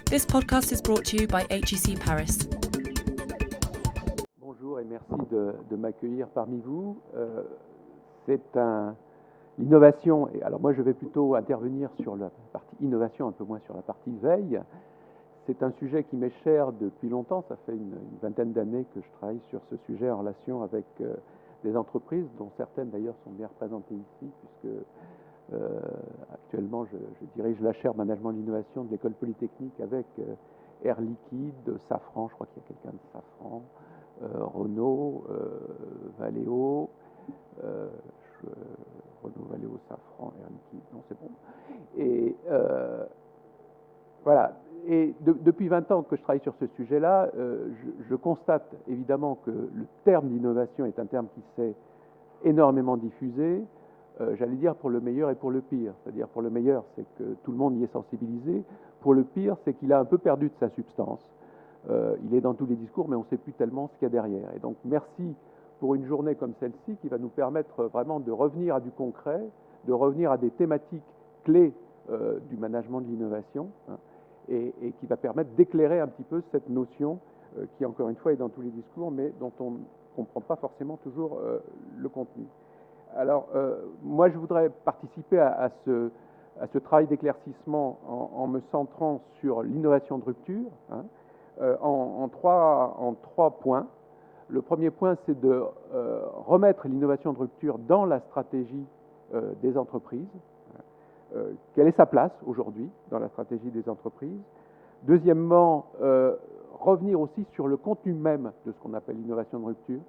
This podcast is brought to you by HEC Paris. Bonjour et merci de m'accueillir parmi vous. L'innovation, et alors moi je vais plutôt intervenir sur la partie innovation, un peu moins sur la partie veille. C'est un sujet qui m'est cher depuis longtemps, ça fait une vingtaine d'années que je travaille sur ce sujet en relation avec des entreprises, dont certaines d'ailleurs sont bien représentées ici, puisque actuellement je dirige la chaire management de l'innovation de l'école polytechnique avec Air Liquide, Safran, je crois qu'il y a quelqu'un de Safran, Renault, Valeo, Renault, Valeo, Safran, Air Liquide, non c'est bon. Et voilà. Et depuis 20 ans que je travaille sur ce sujet-là, je constate évidemment que le terme d'innovation est un terme qui s'est énormément diffusé, j'allais dire pour le meilleur et pour le pire. C'est-à-dire pour le meilleur, c'est que tout le monde y est sensibilisé. Pour le pire, c'est qu'il a un peu perdu de sa substance. Il est dans tous les discours, mais on ne sait plus tellement ce qu'il y a derrière. Et donc merci pour une journée comme celle-ci qui va nous permettre vraiment de revenir à du concret, de revenir à des thématiques clés du management de l'innovation, hein, et qui va permettre d'éclairer un petit peu cette notion qui, encore une fois, est dans tous les discours, mais dont on ne comprend pas forcément toujours le contenu. Alors, moi, je voudrais participer à ce travail d'éclaircissement en me centrant sur l'innovation de rupture, hein, en trois points. Le premier point, c'est de remettre l'innovation de rupture dans la stratégie des entreprises. Quelle est sa place aujourd'hui dans la stratégie des entreprises? Deuxièmement, revenir aussi sur le contenu même de ce qu'on appelle l'innovation de rupture,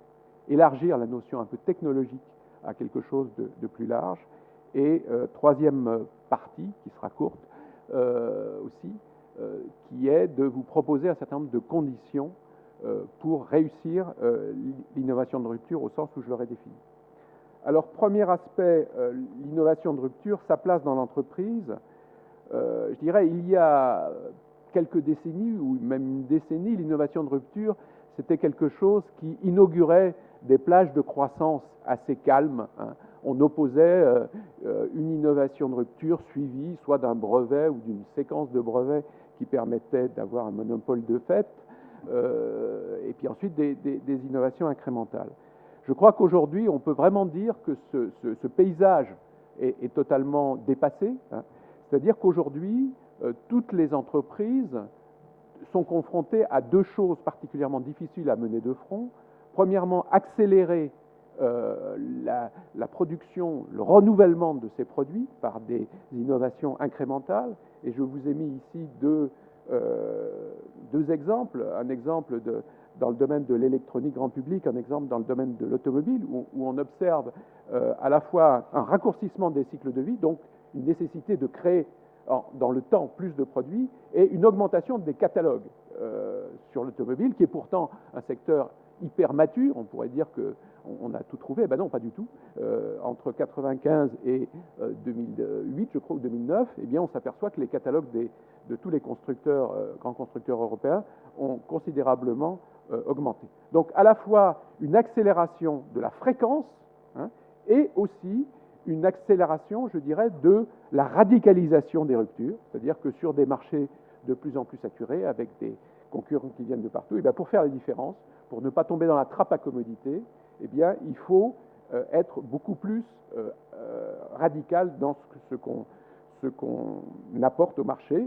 élargir la notion un peu technologique à quelque chose de plus large. Et troisième partie, qui sera courte aussi, qui est de vous proposer un certain nombre de conditions pour réussir l'innovation de rupture au sens où je l'aurais défini. Alors, premier aspect, l'innovation de rupture, sa place dans l'entreprise. Je dirais, il y a quelques décennies, ou même une décennie, l'innovation de rupture, c'était quelque chose qui inaugurait des plages de croissance assez calmes, hein. On opposait une innovation de rupture suivie soit d'un brevet ou d'une séquence de brevets qui permettait d'avoir un monopole de fait, et puis ensuite des innovations incrémentales. Je crois qu'aujourd'hui, on peut vraiment dire que ce paysage est totalement dépassé, hein. C'est-à-dire qu'aujourd'hui, toutes les entreprises sont confrontées à deux choses particulièrement difficiles à mener de front. Premièrement, accélérer la production, le renouvellement de ces produits par des innovations incrémentales. Et je vous ai mis ici deux exemples. Un exemple dans le domaine de l'électronique grand public, un exemple dans le domaine de l'automobile, où on observe à la fois un raccourcissement des cycles de vie, donc une nécessité de créer dans le temps plus de produits, et une augmentation des catalogues sur l'automobile, qui est pourtant un secteur hyper mature. On pourrait dire qu'on a tout trouvé. Ben non, pas du tout. Entre 1995 et 2008, je crois, ou 2009, eh bien, on s'aperçoit que les catalogues de tous les constructeurs, grands constructeurs européens ont considérablement augmenté. Donc, à la fois une accélération de la fréquence, hein, et aussi une accélération, je dirais, de la radicalisation des ruptures, c'est-à-dire que sur des marchés de plus en plus saturés, avec des concurrents qui viennent de partout, et bien pour faire la différence, pour ne pas tomber dans la trappe à commodité, eh bien, il faut être beaucoup plus radical dans ce qu'on apporte au marché,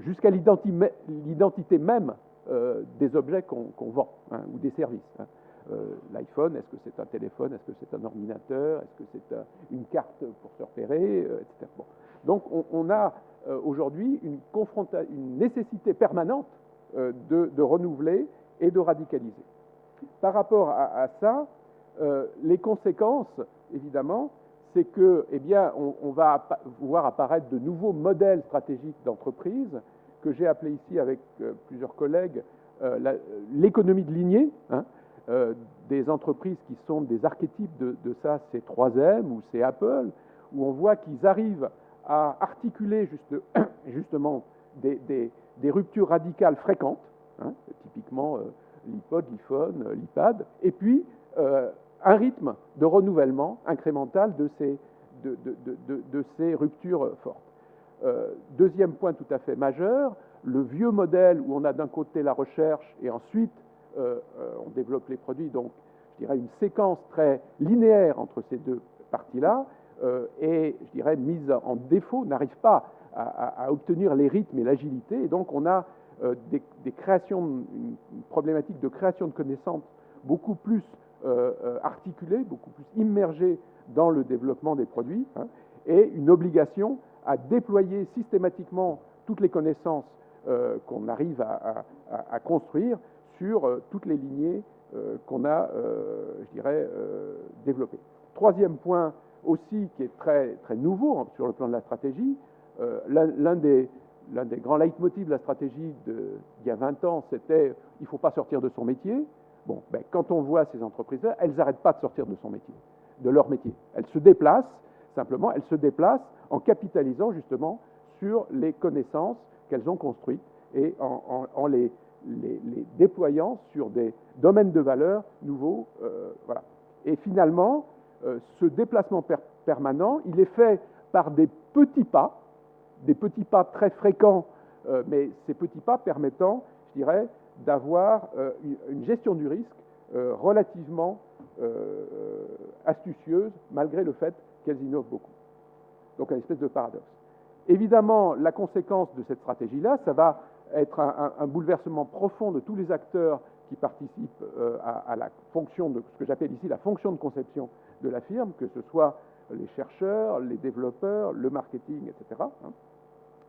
jusqu'à l'identité même des objets qu'on vend, hein, ou des services, hein. L'iPhone, est-ce que c'est un téléphone, est-ce que c'est un ordinateur, est-ce que c'est une carte pour se repérer, etc. Bon. Donc on a aujourd'hui une nécessité permanente de renouveler et de radicaliser. Par rapport à ça, les conséquences, évidemment, c'est que, eh bien, on va voir apparaître de nouveaux modèles stratégiques d'entreprise que j'ai appelé ici avec plusieurs collègues l'économie de lignée, hein, des entreprises qui sont des archétypes de ça, c'est 3M ou c'est Apple, où on voit qu'ils arrivent à articuler justement des ruptures radicales fréquentes, hein, typiquement l'iPod, l'iPhone, l'iPad, et puis un rythme de renouvellement incrémental de ces ruptures fortes. Deuxième point tout à fait majeur, le vieux modèle où on a d'un côté la recherche et ensuite on développe les produits, donc je dirais une séquence très linéaire entre ces deux parties-là, est, je dirais, mise en défaut, n'arrive pas à obtenir les rythmes et l'agilité, et donc on a des créations, une problématique de création de connaissances beaucoup plus articulée, beaucoup plus immergée dans le développement des produits, hein, et une obligation à déployer systématiquement toutes les connaissances qu'on arrive à construire sur toutes les lignées qu'on a, je dirais, développées. Troisième point aussi qui est très, très nouveau hein, sur le plan de la stratégie, l'un des grands leitmotifs de la stratégie d'il y a 20 ans, c'était il ne faut pas sortir de son métier. Bon, ben, quand on voit ces entreprises-là, elles n'arrêtent pas de sortir de son métier, de leur métier. Elles se déplacent, simplement, elles se déplacent en capitalisant justement sur les connaissances qu'elles ont construites et en les déployant sur des domaines de valeur nouveaux. Voilà. Et finalement, ce déplacement permanent, il est fait par des petits pas très fréquents, mais ces petits pas permettant, je dirais, d'avoir une gestion du risque relativement astucieuse, malgré le fait qu'elles innovent beaucoup. Donc, une espèce de paradoxe. Évidemment, la conséquence de cette stratégie-là, ça va être un bouleversement profond de tous les acteurs qui participent à la fonction de ce que j'appelle ici la fonction de conception de la firme, que ce soit les chercheurs, les développeurs, le marketing, etc.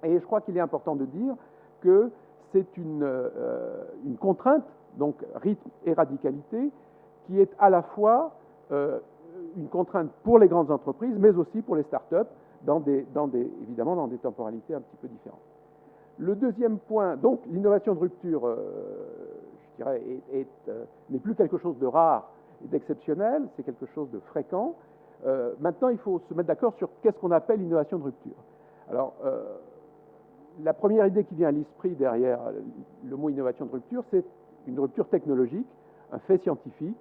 Et je crois qu'il est important de dire que c'est une contrainte, donc rythme et radicalité, qui est à la fois une contrainte pour les grandes entreprises, mais aussi pour les start-up, évidemment dans des temporalités un petit peu différentes. Le deuxième point, donc l'innovation de rupture, je dirais, n'est plus quelque chose de rare et d'exceptionnel, c'est quelque chose de fréquent. Maintenant, il faut se mettre d'accord sur qu'est-ce qu'on appelle l'innovation de rupture. Alors, la première idée qui vient à l'esprit derrière le mot innovation de rupture, c'est une rupture technologique, un fait scientifique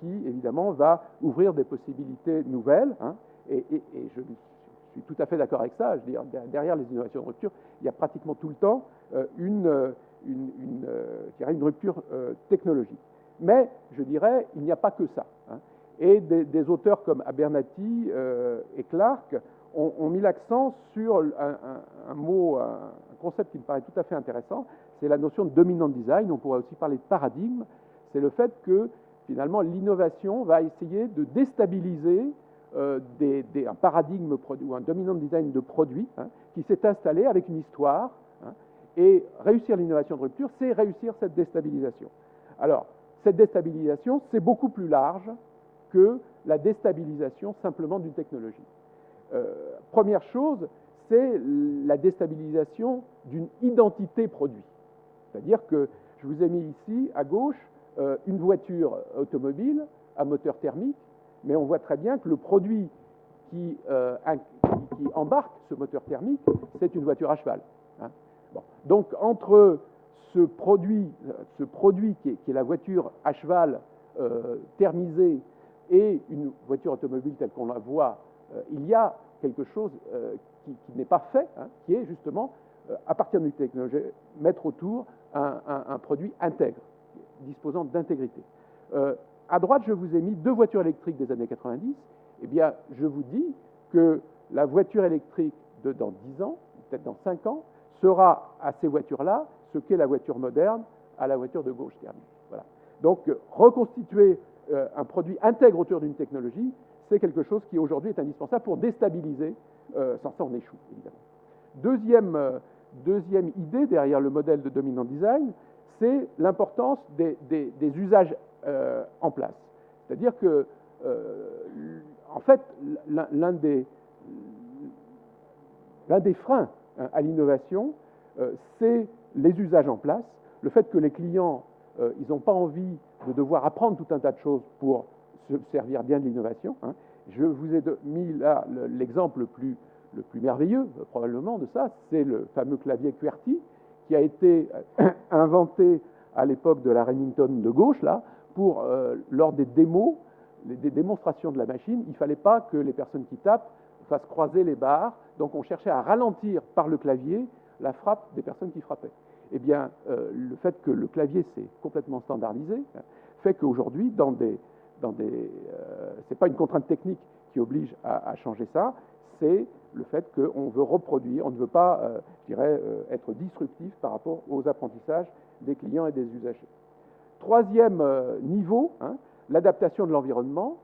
qui, évidemment, va ouvrir des possibilités nouvelles. Hein, et je suis tout à fait d'accord avec ça. Je veux dire, derrière les innovations de rupture, il y a pratiquement tout le temps une rupture technologique. Mais, je dirais, il n'y a pas que ça. Hein. Et des auteurs comme Abernathy et Clark ont mis l'accent sur un concept qui me paraît tout à fait intéressant, c'est la notion de dominant design. On pourrait aussi parler de paradigme. C'est le fait que, finalement, l'innovation va essayer de déstabiliser un paradigme ou un dominant design de produit hein, qui s'est installé avec une histoire. Hein, et réussir l'innovation de rupture, c'est réussir cette déstabilisation. Alors, cette déstabilisation, c'est beaucoup plus large que la déstabilisation simplement d'une technologie. Première chose, c'est la déstabilisation d'une identité produit. C'est-à-dire que je vous ai mis ici, à gauche, une voiture automobile à moteur thermique, mais on voit très bien que le produit qui embarque ce moteur thermique, c'est une voiture à cheval. Hein. Bon. Donc, entre ce produit qui est la voiture à cheval thermisée et une voiture automobile telle qu'on la voit, il y a quelque chose qui n'est pas fait, hein, qui est justement, à partir d'une technologie, mettre autour un produit intègre, disposant d'intégrité. À droite, je vous ai mis deux voitures électriques des années 90. Eh bien, je vous dis que la voiture électrique de dans 10 ans, peut-être dans 5 ans, sera à ces voitures-là ce qu'est la voiture moderne à la voiture de gauche thermique. Voilà. Donc, reconstituer un produit intègre autour d'une technologie, c'est quelque chose qui aujourd'hui est indispensable pour déstabiliser. Sans ça, on échoue, évidemment. Deuxième idée derrière le modèle de dominant design, c'est l'importance des usages en place. C'est-à-dire que, en fait, l'un des freins hein, à l'innovation, c'est les usages en place, le fait que les clients, ils n'ont pas envie de devoir apprendre tout un tas de choses pour se servir bien de l'innovation. Hein. Je vous ai mis là l'exemple le plus merveilleux, probablement, de ça, c'est le fameux clavier QWERTY, qui a été inventé à l'époque de la Remington de gauche, là, pour, lors des démos, des démonstrations de la machine, il ne fallait pas que les personnes qui tapent fassent croiser les barres, donc on cherchait à ralentir par le clavier la frappe des personnes qui frappaient. Eh bien, le fait que le clavier s'est complètement standardisé fait qu'aujourd'hui, c'est pas une contrainte technique qui oblige à changer ça, c'est le fait qu'on veut reproduire, on ne veut pas, je dirais, être disruptif par rapport aux apprentissages des clients et des usagers. Troisième niveau, l'adaptation de l'environnement.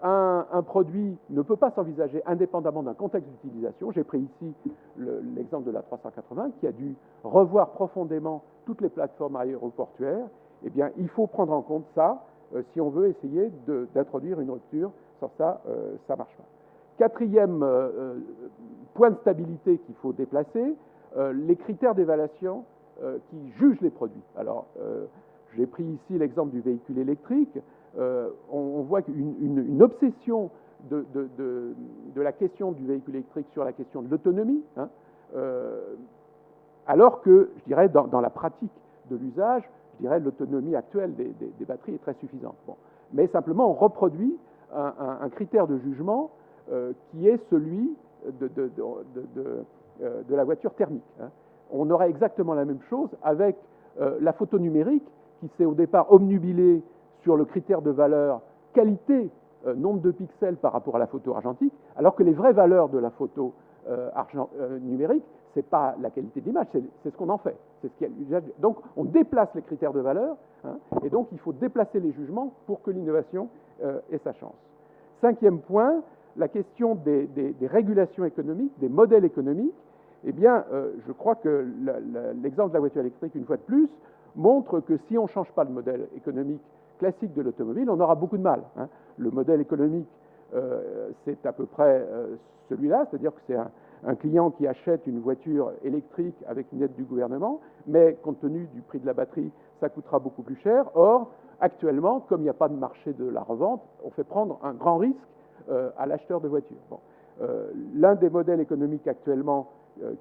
Un produit ne peut pas s'envisager indépendamment d'un contexte d'utilisation. J'ai pris ici l'exemple de la 380 qui a dû revoir profondément toutes les plateformes aéroportuaires. Eh bien, il faut prendre en compte ça si on veut essayer d'introduire une rupture. Sans ça, ça ne marche pas. Quatrième point de stabilité qu'il faut déplacer, les critères d'évaluation qui jugent les produits. Alors, j'ai pris ici l'exemple du véhicule électrique. On voit une obsession de la question du véhicule électrique sur la question de l'autonomie, alors que, je dirais, dans la pratique de l'usage, je dirais, l'autonomie actuelle des batteries est très suffisante. Bon. Mais simplement, on reproduit un critère de jugement qui est celui de la voiture thermique. On aurait exactement la même chose avec la photo numérique qui s'est au départ obnubilée sur le critère de valeur qualité, nombre de pixels par rapport à la photo argentique, alors que les vraies valeurs de la photo numérique, ce n'est pas la qualité d'image, c'est ce qu'on en fait. Donc, on déplace les critères de valeur, et donc il faut déplacer les jugements pour que l'innovation ait sa chance. Cinquième point, la question des régulations économiques, des modèles économiques. Eh bien, je crois que l'exemple de la voiture électrique, une fois de plus, montre que si on ne change pas le modèle économique classique de l'automobile, on aura beaucoup de mal. Le modèle économique, c'est à peu près celui-là, c'est-à-dire que c'est un client qui achète une voiture électrique avec une aide du gouvernement, mais compte tenu du prix de la batterie, ça coûtera beaucoup plus cher. Or, actuellement, comme il n'y a pas de marché de la revente, on fait prendre un grand risque à l'acheteur de voitures. Bon. L'un des modèles économiques actuellement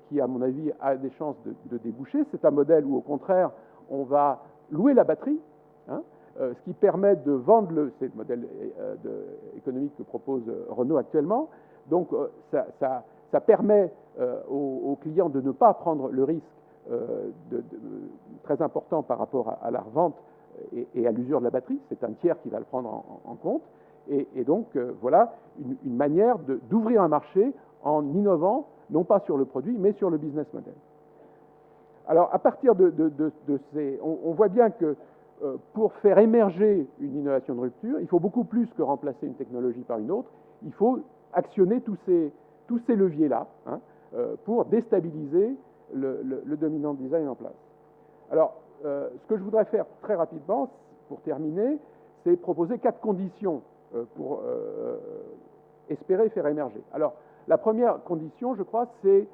qui, à mon avis, a des chances de déboucher, c'est un modèle où, au contraire, on va louer la batterie, ce qui permet de vendre c'est le modèle économique que propose Renault actuellement. Donc, ça permet aux clients de ne pas prendre le risque très important par rapport à la revente et à l'usure de la batterie. C'est un tiers qui va le prendre en compte. Et donc, voilà une manière d'ouvrir un marché en innovant, non pas sur le produit, mais sur le business model. Alors, à partir de ces... On voit bien que pour faire émerger une innovation de rupture, il faut beaucoup plus que remplacer une technologie par une autre. Il faut actionner tous ces leviers-là pour déstabiliser le dominant design en place. Alors, ce que je voudrais faire très rapidement, pour terminer, c'est proposer 4 conditions pour espérer faire émerger. Alors, la première condition, je crois, c'est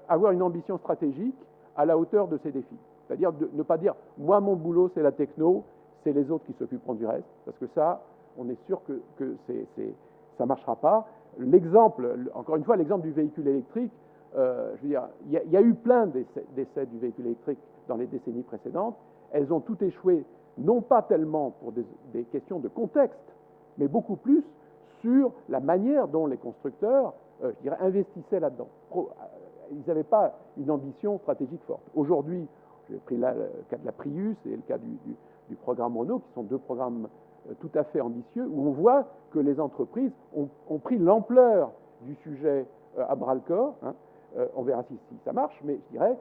avoir une ambition stratégique à la hauteur de ces défis. C'est-à-dire ne pas dire « moi, mon boulot, c'est la techno, c'est les autres qui s'occuperont du reste », parce que ça, on est sûr que ça ne marchera pas. L'exemple, encore une fois, l'exemple du véhicule électrique, je veux dire, il y a eu plein d'essais du véhicule électrique dans les décennies précédentes. Elles ont toutes échoué, non pas tellement pour des questions de contexte, mais beaucoup plus sur la manière dont les constructeurs, je dirais, investissaient là-dedans. Ils n'avaient pas une ambition stratégique forte. Aujourd'hui, j'ai pris là le cas de la Prius et le cas du programme Renault, qui sont 2 programmes tout à fait ambitieux, où on voit que les entreprises ont pris l'ampleur du sujet à bras-le-corps. On verra si ça marche, mais je dirais,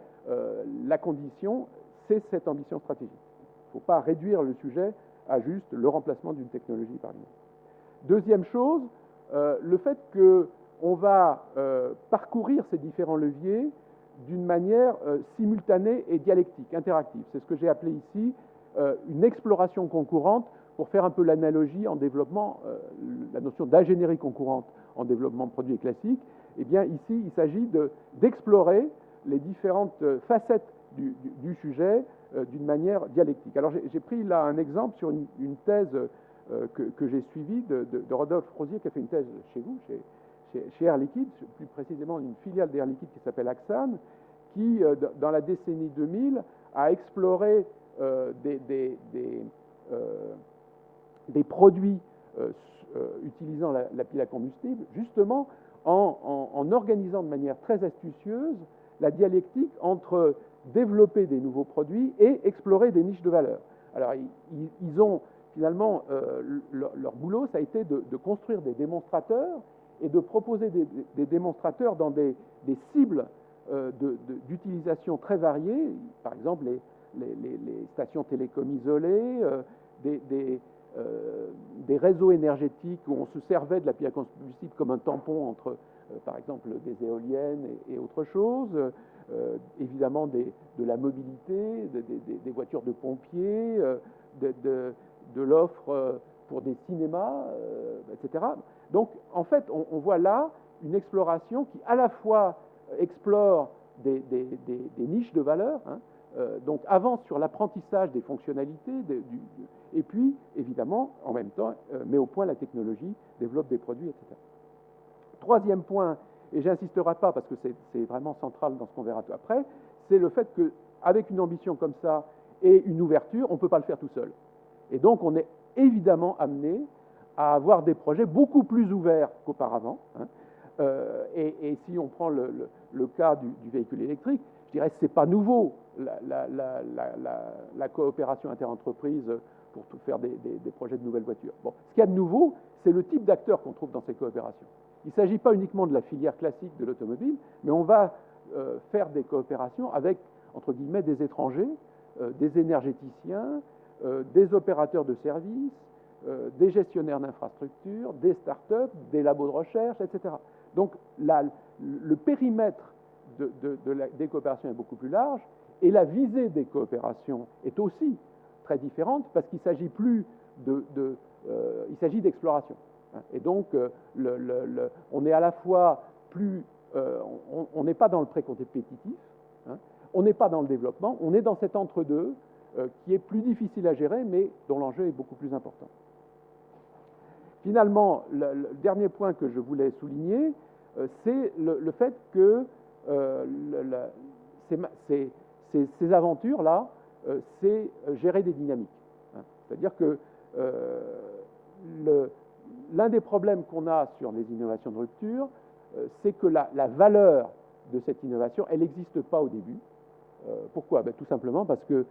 la condition, c'est cette ambition stratégique. Il ne faut pas réduire le sujet à juste le remplacement d'une technologie par une autre. Deuxième chose, le fait qu'on va parcourir ces différents leviers d'une manière simultanée et dialectique, interactive. C'est ce que j'ai appelé ici une exploration concurrente, pour faire un peu l'analogie en développement, la notion d'ingénierie concurrente en développement de produits classiques. Eh bien, ici, il s'agit d'explorer les différentes facettes du sujet d'une manière dialectique. Alors, j'ai pris là un exemple sur une thèse que j'ai suivie de Rodolphe Rosier, qui a fait une thèse chez vous, chez Air Liquide, plus précisément une filiale d'Air Liquide qui s'appelle Axane, qui, dans la décennie 2000, a exploré des produits utilisant la pile à combustible, justement en organisant de manière très astucieuse la dialectique entre développer des nouveaux produits et explorer des niches de valeur. Alors, ils ont finalement, leur boulot, ça a été de construire des démonstrateurs et de proposer des démonstrateurs dans des cibles d'utilisation très variées, par exemple les stations télécom isolées, des réseaux énergétiques où on se servait de la pierre combustible comme un tampon entre, par exemple, des éoliennes et autre chose, évidemment de la mobilité, des voitures de pompiers, de l'offre pour des cinémas, etc. Donc, en fait, on voit là une exploration qui, à la fois, explore des niches de valeur, hein, donc avance sur l'apprentissage des fonctionnalités, et puis, évidemment, en même temps, met au point la technologie, développe des produits, etc. Troisième point, et j'insisterai pas parce que c'est vraiment central dans ce qu'on verra tout après, c'est le fait qu'avec une ambition comme ça et une ouverture, on ne peut pas le faire tout seul. Et donc, on est évidemment amené à avoir des projets beaucoup plus ouverts qu'auparavant. Hein. Et si on prend le cas du véhicule électrique, je dirais que ce n'est pas nouveau, la coopération interentreprise pour faire des projets de nouvelles voitures. Bon, ce qu'il y a de nouveau, c'est le type d'acteurs qu'on trouve dans ces coopérations. Il ne s'agit pas uniquement de la filière classique de l'automobile, mais on va faire des coopérations avec, entre guillemets, des étrangers, des énergéticiens, des opérateurs de services, des gestionnaires d'infrastructures, des start-up, des labos de recherche, etc. Donc le périmètre des coopérations est beaucoup plus large et la visée des coopérations est aussi très différente parce qu'il s'agit plus il s'agit d'exploration. Et donc on est à la fois plus on n'est pas dans le pré-compétitif, hein, on n'est pas dans le développement, on est dans cet entre-deux qui est plus difficile à gérer mais dont l'enjeu est beaucoup plus important. Finalement, le dernier point que je voulais souligner, c'est le fait que ces aventures-là, c'est gérer des dynamiques. Hein. C'est-à-dire que l'un des problèmes qu'on a sur les innovations de rupture, c'est que la valeur de cette innovation, elle n'existe pas au début. Pourquoi? Tout simplement parce que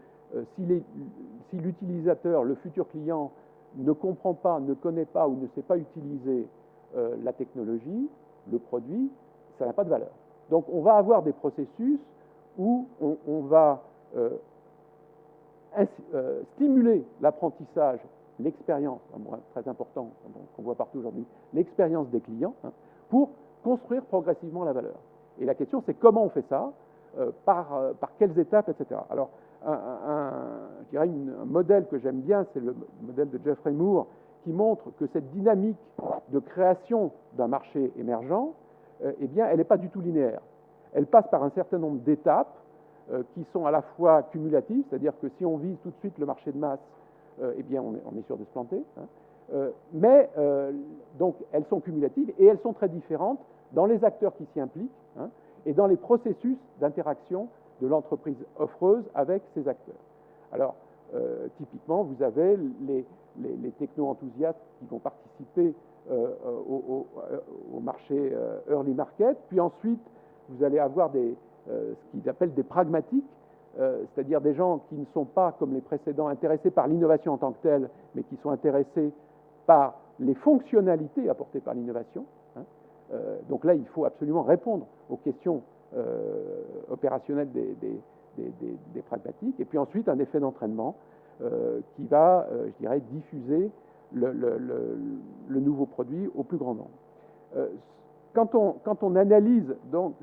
si l'utilisateur, le futur client, ne comprend pas, ne connaît pas ou ne sait pas utiliser la technologie, le produit, ça n'a pas de valeur. Donc on va avoir des processus où on va stimuler l'apprentissage, l'expérience, très important, qu'on voit partout aujourd'hui, l'expérience des clients, hein, pour construire progressivement la valeur. Et la question, c'est comment on fait ça, par quelles étapes, etc. Alors, je dirais un modèle que j'aime bien, c'est le modèle de Geoffrey Moore, qui montre que cette dynamique de création d'un marché émergent, eh bien, elle n'est pas du tout linéaire. Elle passe par un certain nombre d'étapes qui sont à la fois cumulatives, c'est-à-dire que si on vise tout de suite le marché de masse, eh bien, on est sûr de se planter. Hein. Mais donc, elles sont cumulatives et elles sont très différentes dans les acteurs qui s'y impliquent, hein, et dans les processus d'interaction de l'entreprise offreuse avec ses acteurs. Alors, typiquement, vous avez les techno-enthousiastes qui vont participer au marché early market, puis ensuite, vous allez avoir ce qu'ils appellent des pragmatiques, c'est-à-dire des gens qui ne sont pas, comme les précédents, intéressés par l'innovation en tant que telle, mais qui sont intéressés par les fonctionnalités apportées par l'innovation. Hein. Donc là, il faut absolument répondre aux questions opérationnelles des pragmatiques, et puis ensuite un effet d'entraînement qui va, je dirais, diffuser le nouveau produit au plus grand nombre. Quand on analyse donc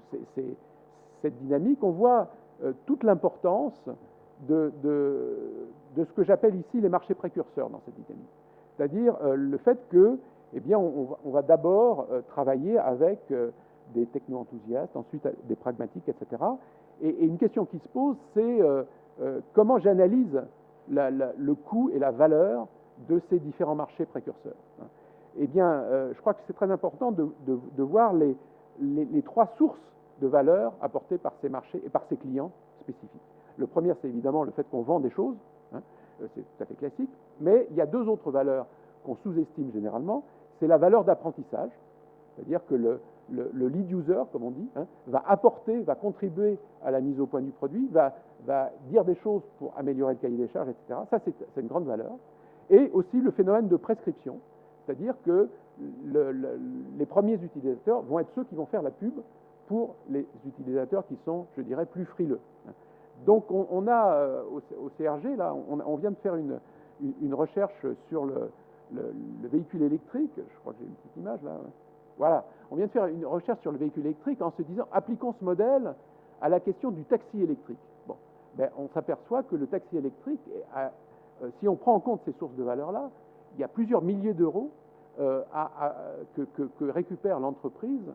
cette dynamique, on voit toute l'importance de ce que j'appelle ici les marchés précurseurs dans cette dynamique. C'est-à-dire le fait que, eh bien, on va d'abord travailler avec des techno-enthousiastes, ensuite des pragmatiques, etc. Et une question qui se pose, c'est comment j'analyse le coût et la valeur de ces différents marchés précurseurs. Eh bien, je crois que c'est très important de voir les trois sources de valeur apportées par ces marchés et par ces clients spécifiques. Le premier, c'est évidemment le fait qu'on vend des choses, hein, c'est tout à fait classique, mais il y a deux autres valeurs qu'on sous-estime généralement. C'est la valeur d'apprentissage, c'est-à-dire que le lead user, comme on dit, hein, va apporter, va contribuer à la mise au point du produit, va dire des choses pour améliorer le cahier des charges, etc. Ça, c'est une grande valeur. Et aussi le phénomène de prescription, c'est-à-dire que les premiers utilisateurs vont être ceux qui vont faire la pub pour les utilisateurs qui sont, je dirais, plus frileux. Donc on a au CRG, là, on vient de faire une recherche sur le véhicule électrique. Je crois que j'ai une petite image là. Voilà, on vient de faire une recherche sur le véhicule électrique en se disant, appliquons ce modèle à la question du taxi électrique. Bon, ben, on s'aperçoit que le taxi électrique, si on prend en compte ces sources de valeur-là, il y a plusieurs milliers d'euros que récupère l'entreprise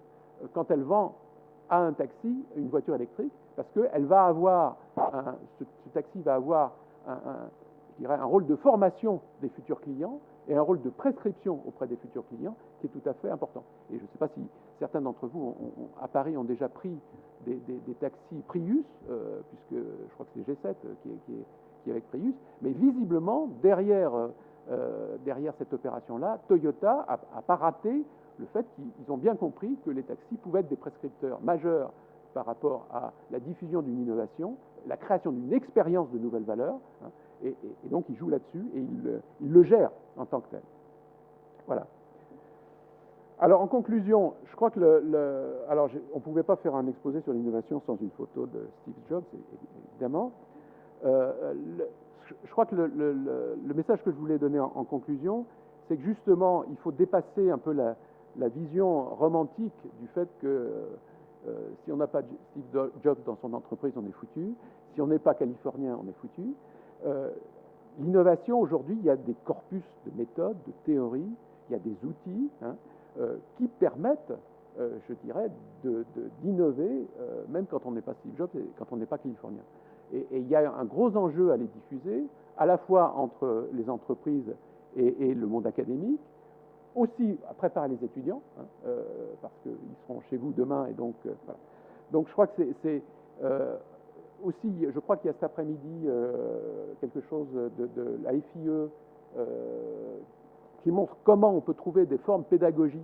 quand elle vend à un taxi une voiture électrique, parce que ce taxi va avoir je dirais, un rôle de formation des futurs clients et un rôle de prescription auprès des futurs clients qui est tout à fait important. Et je ne sais pas si certains d'entre vous à Paris ont déjà pris des taxis Prius, puisque je crois que c'est G7 qui est avec Prius, mais visiblement, derrière cette opération-là, Toyota n'a pas raté le fait qu'ils ont bien compris que les taxis pouvaient être des prescripteurs majeurs par rapport à la diffusion d'une innovation, la création d'une expérience de nouvelles valeurs, hein, et donc ils jouent là-dessus et ils le gèrent en tant que tel. Voilà. Alors en conclusion, je crois que on ne pouvait pas faire un exposé sur l'innovation sans une photo de Steve Jobs, évidemment. Je crois que le message que je voulais donner en conclusion, c'est que justement, il faut dépasser un peu la vision romantique du fait que si on n'a pas Steve Jobs dans son entreprise, on est foutu. Si on n'est pas californien, on est foutu. L'innovation, aujourd'hui, il y a des corpus de méthodes, de théories, il y a des outils qui permettent, je dirais, d'innover, même quand on n'est pas Steve Jobs et quand on n'est pas californien. Et il y a un gros enjeu à les diffuser, à la fois entre les entreprises et le monde académique, aussi à préparer les étudiants, hein, parce qu'ils seront chez vous demain, et donc voilà. Donc je crois que c'est aussi, je crois qu'il y a cet après-midi quelque chose de la FIE qui montre comment on peut trouver des formes pédagogiques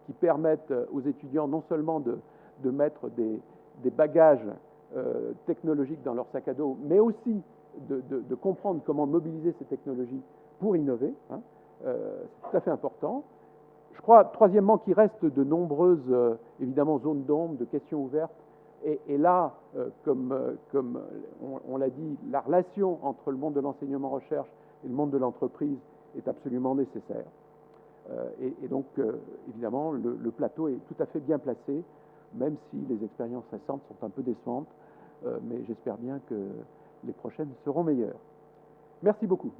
qui permettent aux étudiants non seulement de mettre des bagages technologiques dans leur sac à dos, mais aussi de comprendre comment mobiliser ces technologies pour innover. Hein. C'est tout à fait important. Je crois, troisièmement, qu'il reste de nombreuses, évidemment, zones d'ombre, de questions ouvertes. Et là, comme on l'a dit, la relation entre le monde de l'enseignement-recherche et le monde de l'entreprise est absolument nécessaire. Et donc, évidemment, le plateau est tout à fait bien placé, même si les expériences récentes sont un peu décevantes, mais j'espère bien que les prochaines seront meilleures. Merci beaucoup.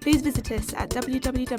Please visit us at www.agc.edu.